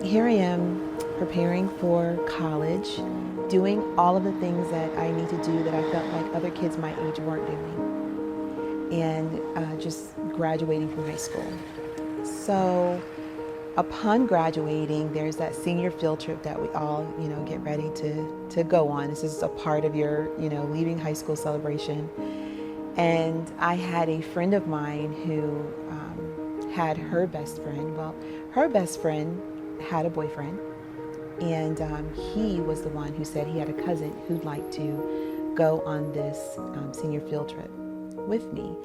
Here I am preparing for college, doing all of the things that I need to do that I felt like other kids my age weren't doing, and just graduating from high school. So upon graduating, there's that senior field trip that we all, get ready to go on. This is a part of your, leaving high school celebration. And I had a friend of mine who had her best friend. Well, her best friend had a boyfriend, and he was the one who said he had a cousin who'd like to go on this senior field trip with me.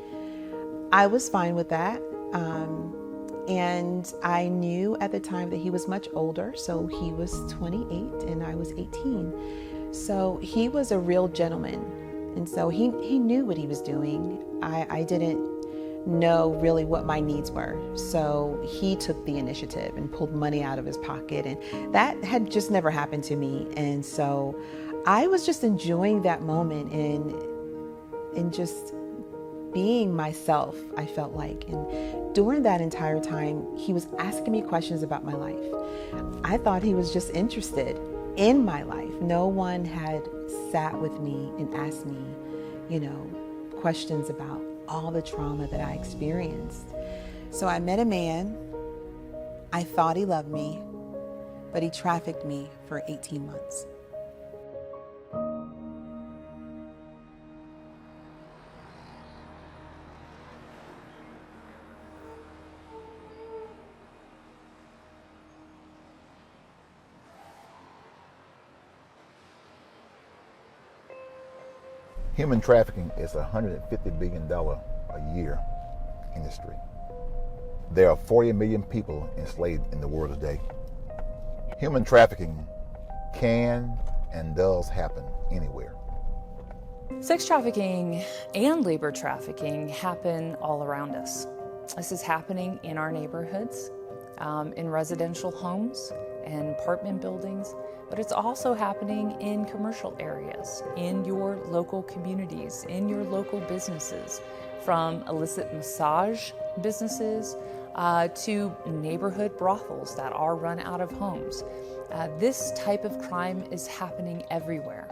I was fine with that. And I knew at the time that he was much older, so he was 28 and I was 18. So he was a real gentleman. And so he knew what he was doing. I didn't know really what my needs were. So he took the initiative and pulled money out of his pocket. And that had just never happened to me. And so I was just enjoying that moment and just being myself, I felt like. And during that entire time, he was asking me questions about my life. I thought he was just interested in my life. No one had sat with me and asked me, questions about all the trauma that I experienced. So I met a man. I thought he loved me, but he trafficked me for 18 months. Human trafficking is a $150 billion a year industry. There are 40 million people enslaved in the world today. Human trafficking can and does happen anywhere. Sex trafficking and labor trafficking happen all around us. This is happening in our neighborhoods, in residential homes and apartment buildings, but it's also happening in commercial areas, in your local communities, in your local businesses, from illicit massage businesses to neighborhood brothels that are run out of homes. This type of crime is happening everywhere.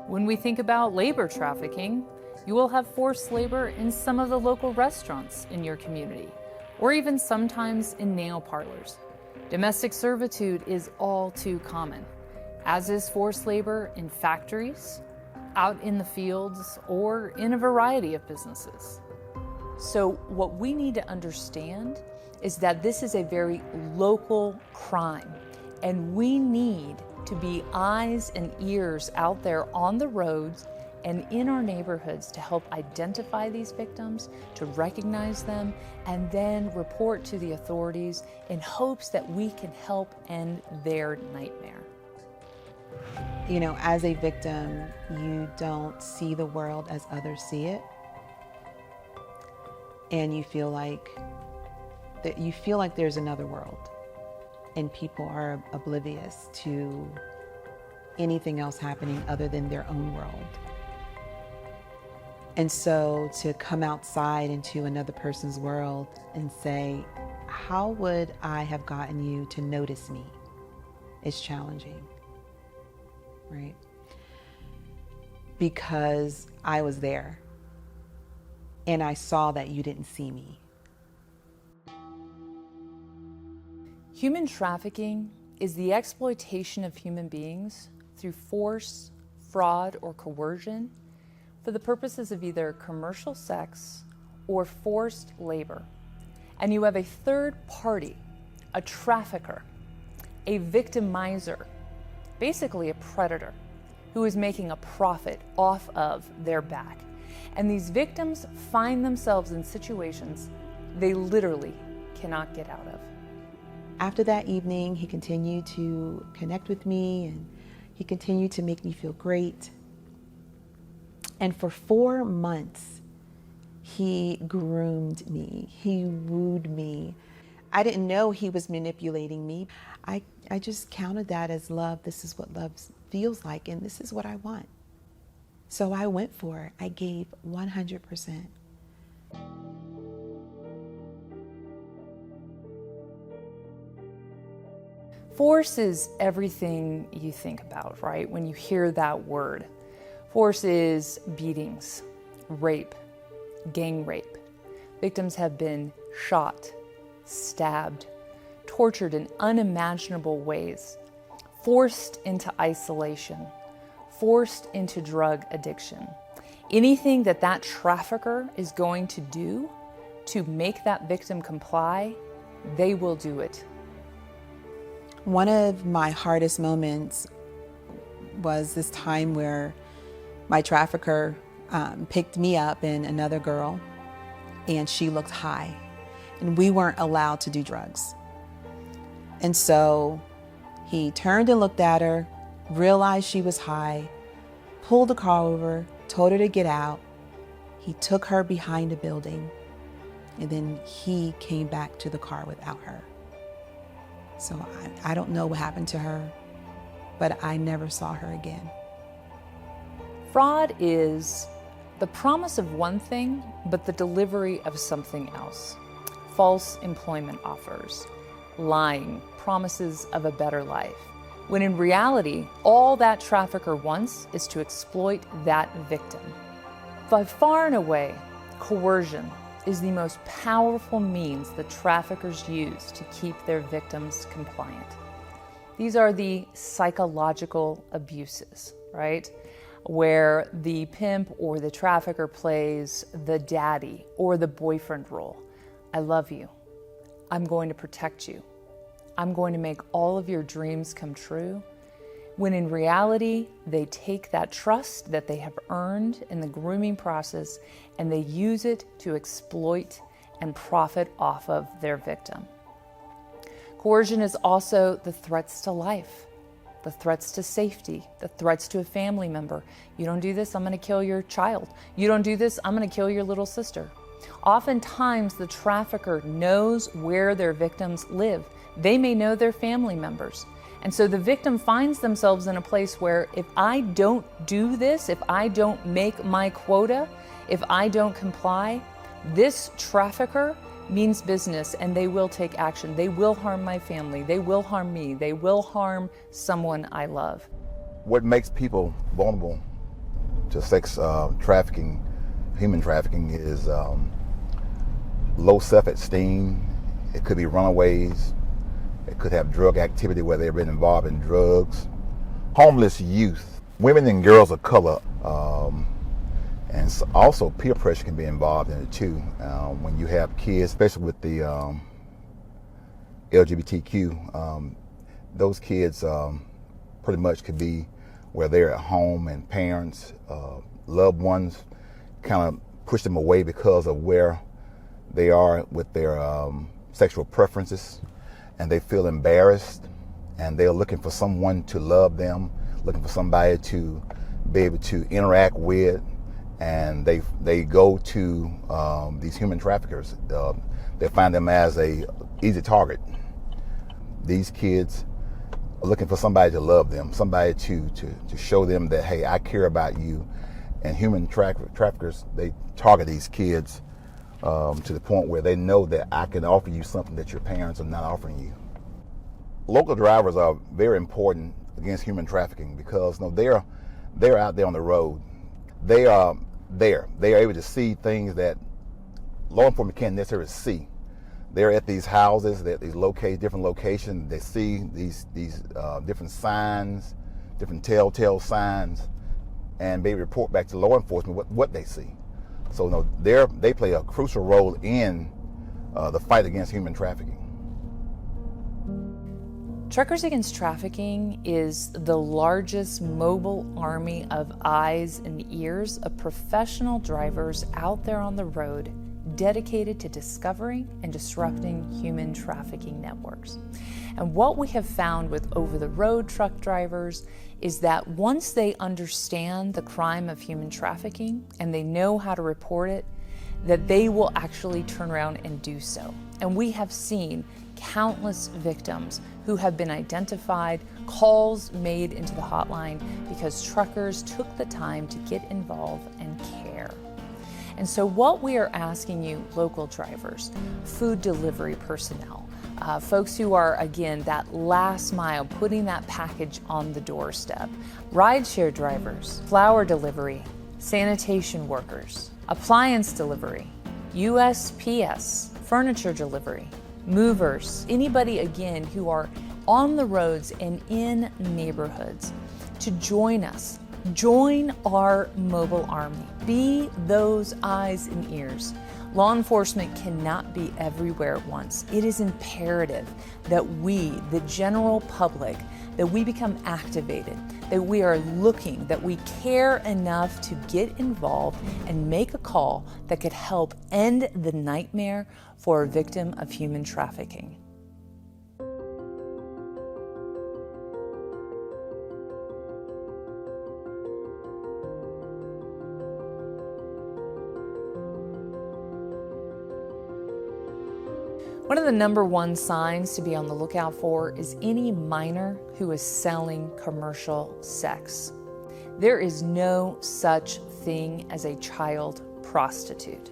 When we think about labor trafficking, you will have forced labor in some of the local restaurants in your community, or even sometimes in nail parlors. Domestic servitude is all too common, as is forced labor in factories, out in the fields, or in a variety of businesses. So what we need to understand is that this is a very local crime, and we need to be eyes and ears out there on the roads and in our neighborhoods to help identify these victims, to recognize them, and then report to the authorities in hopes that we can help end their nightmare. As a victim, you don't see the world as others see it. And you feel like there's another world, and people are oblivious to anything else happening other than their own world. And so to come outside into another person's world and say, how would I have gotten you to notice me? It's challenging, right? Because I was there and I saw that you didn't see me. Human trafficking is the exploitation of human beings through force, fraud, or coercion for the purposes of either commercial sex or forced labor. And you have a third party, a trafficker, a victimizer, basically a predator, who is making a profit off of their back. And these victims find themselves in situations they literally cannot get out of. After that evening, he continued to connect with me, and he continued to make me feel great. And for 4 months, he groomed me, he wooed me. I didn't know he was manipulating me. I just counted that as love. This is what love feels like, and this is what I want. So I went for it. I gave 100%. Force is everything you think about, right? When you hear that word. Force is beatings, rape, gang rape. Victims have been shot, stabbed, tortured in unimaginable ways, forced into isolation, forced into drug addiction. Anything that trafficker is going to do to make that victim comply, they will do it. One of my hardest moments was this time where my trafficker picked me up and another girl, and she looked high, and we weren't allowed to do drugs. And so he turned and looked at her, realized she was high, pulled the car over, told her to get out. He took her behind a building, and then he came back to the car without her. So I don't know what happened to her, but I never saw her again. Fraud is the promise of one thing, but the delivery of something else. False employment offers, lying, promises of a better life, when in reality, all that trafficker wants is to exploit that victim. By far and away, coercion is the most powerful means that traffickers use to keep their victims compliant. These are the psychological abuses, right? Where the pimp or the trafficker plays the daddy or the boyfriend role. I love you. I'm going to protect you. I'm going to make all of your dreams come true. When in reality, they take that trust that they have earned in the grooming process and they use it to exploit and profit off of their victim. Coercion is also the threats to life, the threats to safety, the threats to a family member. You don't do this, I'm going to kill your child. You don't do this, I'm going to kill your little sister. Oftentimes, the trafficker knows where their victims live. They may know their family members. And so the victim finds themselves in a place where if I don't do this, if I don't make my quota, if I don't comply, this trafficker means business and they will take action. They will harm my family. They will harm me. They will harm someone I love. What makes people vulnerable to sex trafficking, human trafficking, is low self-esteem. It could be runaways. It could have drug activity where they've been involved in drugs. Homeless youth, women and girls of color, and also peer pressure can be involved in it too. When you have kids, especially with the LGBTQ, those kids pretty much could be where they're at home and parents, loved ones kind of push them away because of where they are with their sexual preferences. And they feel embarrassed, and they're looking for someone to love them, looking for somebody to be able to interact with, and they go to these human traffickers. They find them as a easy target. These kids are looking for somebody to love them, somebody to show them that, hey, I care about you. And human traffickers, they target these kids to the point where they know that I can offer you something that your parents are not offering you. Local drivers are very important against human trafficking because they're out there on the road. They are there. They are able to see things that law enforcement can't necessarily see. They're at these houses, they're at these different locations. They see these different signs, different telltale signs, and they report back to law enforcement what they see. So they play a crucial role in the fight against human trafficking. Truckers Against Trafficking is the largest mobile army of eyes and ears of professional drivers out there on the road dedicated to discovering and disrupting human trafficking networks. And what we have found with over-the-road truck drivers is that once they understand the crime of human trafficking and they know how to report it, that they will actually turn around and do so. And we have seen countless victims who have been identified, calls made into the hotline because truckers took the time to get involved and care. And so what we are asking you, local drivers, food delivery personnel, folks who are, again, that last mile, putting that package on the doorstep, rideshare drivers, flower delivery, sanitation workers, appliance delivery, USPS, furniture delivery, movers, anybody, again, who are on the roads and in neighborhoods to join us. Join our mobile army. Be those eyes and ears. Law enforcement cannot be everywhere at once. It is imperative that we, the general public, that we become activated, that we are looking, that we care enough to get involved and make a call that could help end the nightmare for a victim of human trafficking. One of the #1 signs to be on the lookout for is any minor who is selling commercial sex. There is no such thing as a child prostitute.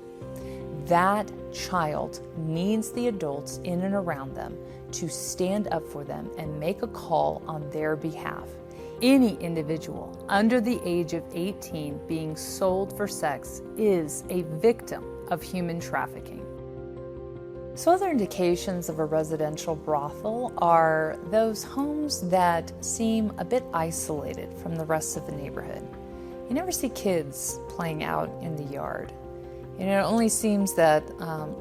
That child needs the adults in and around them to stand up for them and make a call on their behalf. Any individual under the age of 18 being sold for sex is a victim of human trafficking. So other indications of a residential brothel are those homes that seem a bit isolated from the rest of the neighborhood. You never see kids playing out in the yard. It only seems that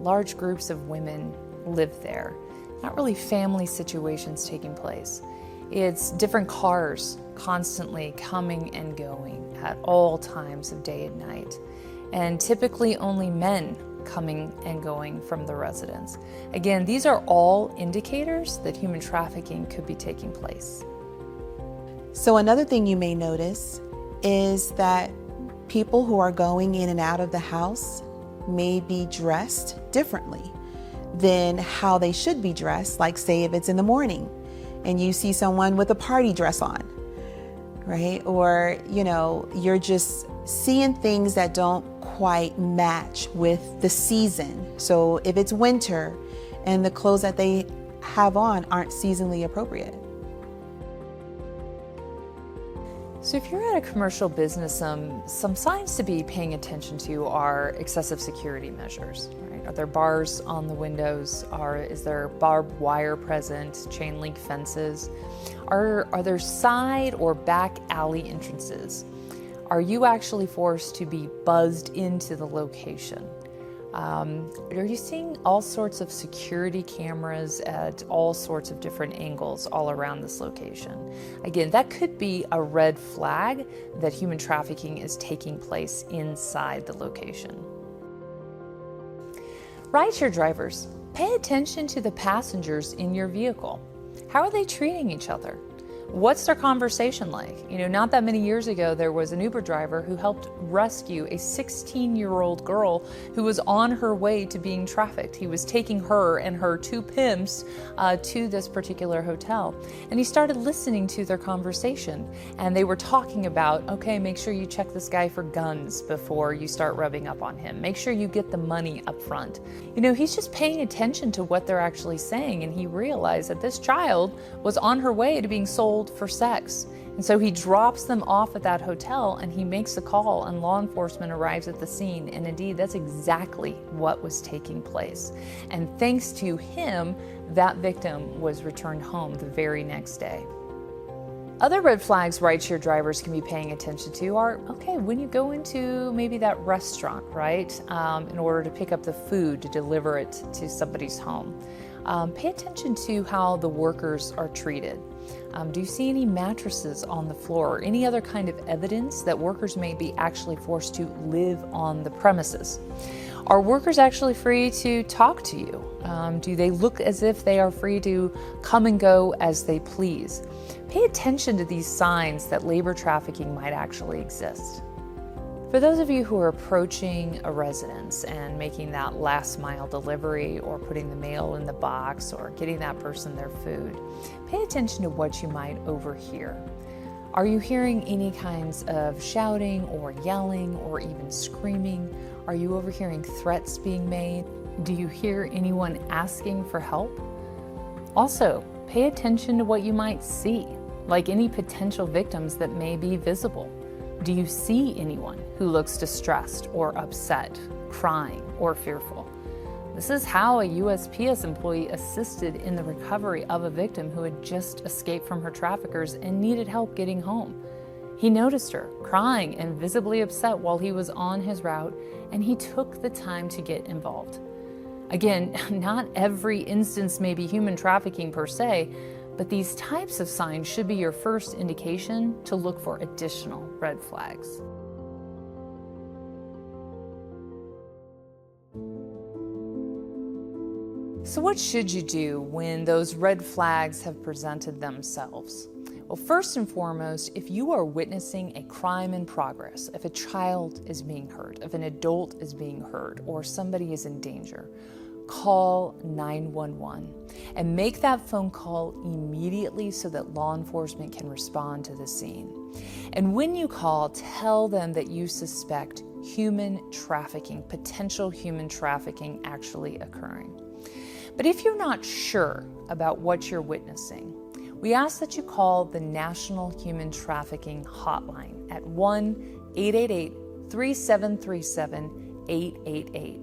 large groups of women live there. Not really family situations taking place. It's different cars constantly coming and going at all times of day and night. And typically only men coming and going from the residence. Again, these are all indicators that human trafficking could be taking place. So another thing you may notice is that people who are going in and out of the house may be dressed differently than how they should be dressed. Like, say, if it's in the morning and you see someone with a party dress on, right? Or, you're just seeing things that don't quite match with the season. So if it's winter and the clothes that they have on aren't seasonally appropriate. So if you're at a commercial business, some signs to be paying attention to are excessive security measures. Right? Are there bars on the windows? Is there barbed wire present, chain link fences? Are there side or back alley entrances? Are you actually forced to be buzzed into the location? Are you seeing all sorts of security cameras at all sorts of different angles all around this location? Again, that could be a red flag that human trafficking is taking place inside the location. Rideshare drivers, pay attention to the passengers in your vehicle. How are they treating each other? What's their conversation like? Not that many years ago, there was an Uber driver who helped rescue a 16-year-old girl who was on her way to being trafficked. He was taking her and her 2 pimps to this particular hotel. And he started listening to their conversation. And they were talking about, okay, make sure you check this guy for guns before you start rubbing up on him. Make sure you get the money up front. He's just paying attention to what they're actually saying. And he realized that this child was on her way to being sold for sex. And so he drops them off at that hotel and he makes a call, and law enforcement arrives at the scene. And indeed, that's exactly what was taking place. And thanks to him, that victim was returned home the very next day. Other red flags rideshare drivers can be paying attention to are, okay, when you go into maybe that restaurant, right, in order to pick up the food to deliver it to somebody's home. Pay attention to how the workers are treated. Do you see any mattresses on the floor or any other kind of evidence that workers may be actually forced to live on the premises? Are workers actually free to talk to you? Do they look as if they are free to come and go as they please? Pay attention to these signs that labor trafficking might actually exist. For those of you who are approaching a residence and making that last mile delivery or putting the mail in the box or getting that person their food, pay attention to what you might overhear. Are you hearing any kinds of shouting or yelling or even screaming? Are you overhearing threats being made? Do you hear anyone asking for help? Also, pay attention to what you might see, like any potential victims that may be visible. Do you see anyone who looks distressed or upset, crying or fearful? This is how a USPS employee assisted in the recovery of a victim who had just escaped from her traffickers and needed help getting home. He noticed her crying and visibly upset while he was on his route, and he took the time to get involved. Again, not every instance may be human trafficking per se, but these types of signs should be your first indication to look for additional red flags. So what should you do when those red flags have presented themselves? Well, first and foremost, if you are witnessing a crime in progress, if a child is being hurt, if an adult is being hurt, or somebody is in danger, call 911 and make that phone call immediately so that law enforcement can respond to the scene. And when you call, tell them that you suspect human trafficking, potential human trafficking actually occurring. But if you're not sure about what you're witnessing, we ask that you call the National Human Trafficking Hotline at 1-888-3737-888.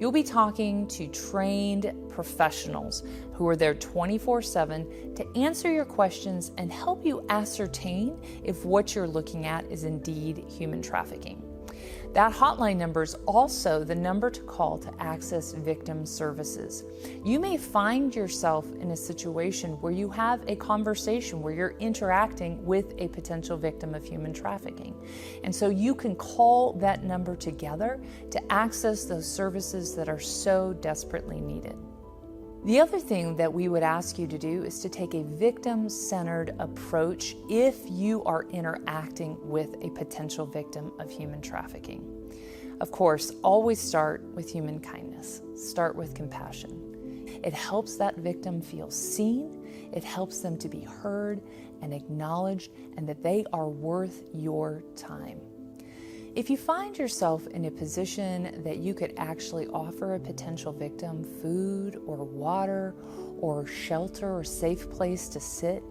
You'll be talking to trained professionals who are there 24/7 to answer your questions and help you ascertain if what you're looking at is indeed human trafficking. That hotline number is also the number to call to access victim services. You may find yourself in a situation where you have a conversation where you're interacting with a potential victim of human trafficking. And so you can call that number together to access those services that are so desperately needed. The other thing that we would ask you to do is to take a victim-centered approach if you are interacting with a potential victim of human trafficking. Of course, always start with human kindness. Start with compassion. It helps that victim feel seen, it helps them to be heard and acknowledged, and that they are worth your time. If you find yourself in a position that you could actually offer a potential victim food or water or shelter or safe place to sit,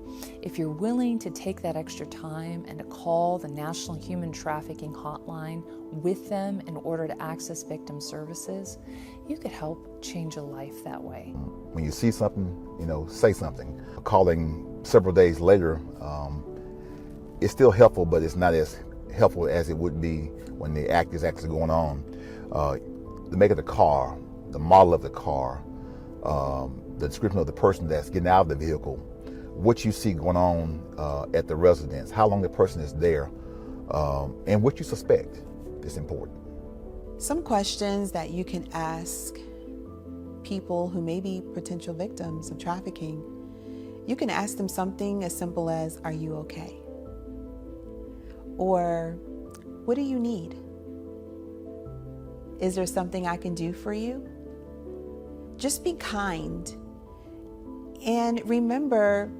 if you're willing to take that extra time and to call the National Human Trafficking Hotline with them in order to access victim services, you could help change a life that way. When you see something, say something. Calling several days later, it's still helpful, but it's not as helpful as it would be when the act is actually going on. The make of the car, the model of the car, the description of the person that's getting out of the vehicle, what you see going on at the residence, how long the person is there, and what you suspect is important. Some questions that you can ask people who may be potential victims of trafficking, you can ask them something as simple as, "Are you okay?" Or, "What do you need? Is there something I can do for you?" Just be kind. And remember,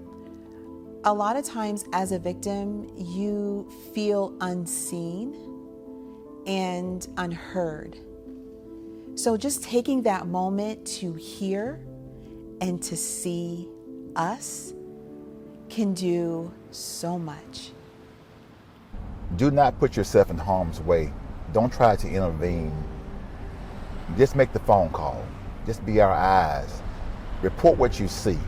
a lot of times as a victim, you feel unseen and unheard. So just taking that moment to hear and to see us can do so much. Do not put yourself in harm's way. Don't try to intervene. Just make the phone call. Just be our eyes. Report what you see.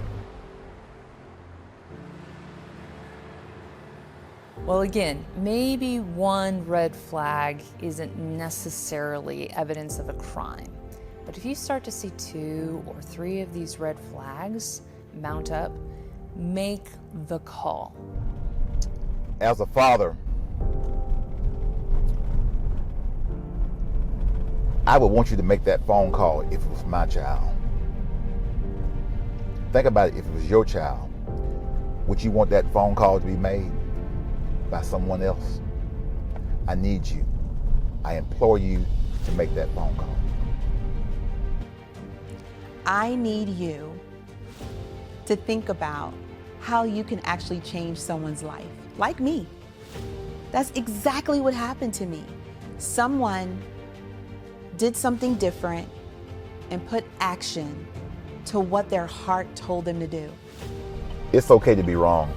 Well, again, maybe one red flag isn't necessarily evidence of a crime. But if you start to see 2 or 3 of these red flags mount up, make the call. As a father, I would want you to make that phone call if it was my child. Think about it, if it was your child, would you want that phone call to be made by someone else? I need you. I implore you to make that phone call. I need you to think about how you can actually change someone's life, like me. That's exactly what happened to me. Someone did something different and put action to what their heart told them to do. It's okay to be wrong.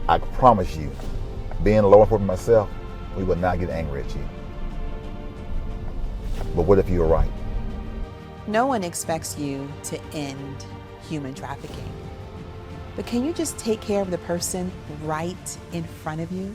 I promise you, being law enforcement myself, we will not get angry at you. But what if you're right? No one expects you to end human trafficking. But can you just take care of the person right in front of you?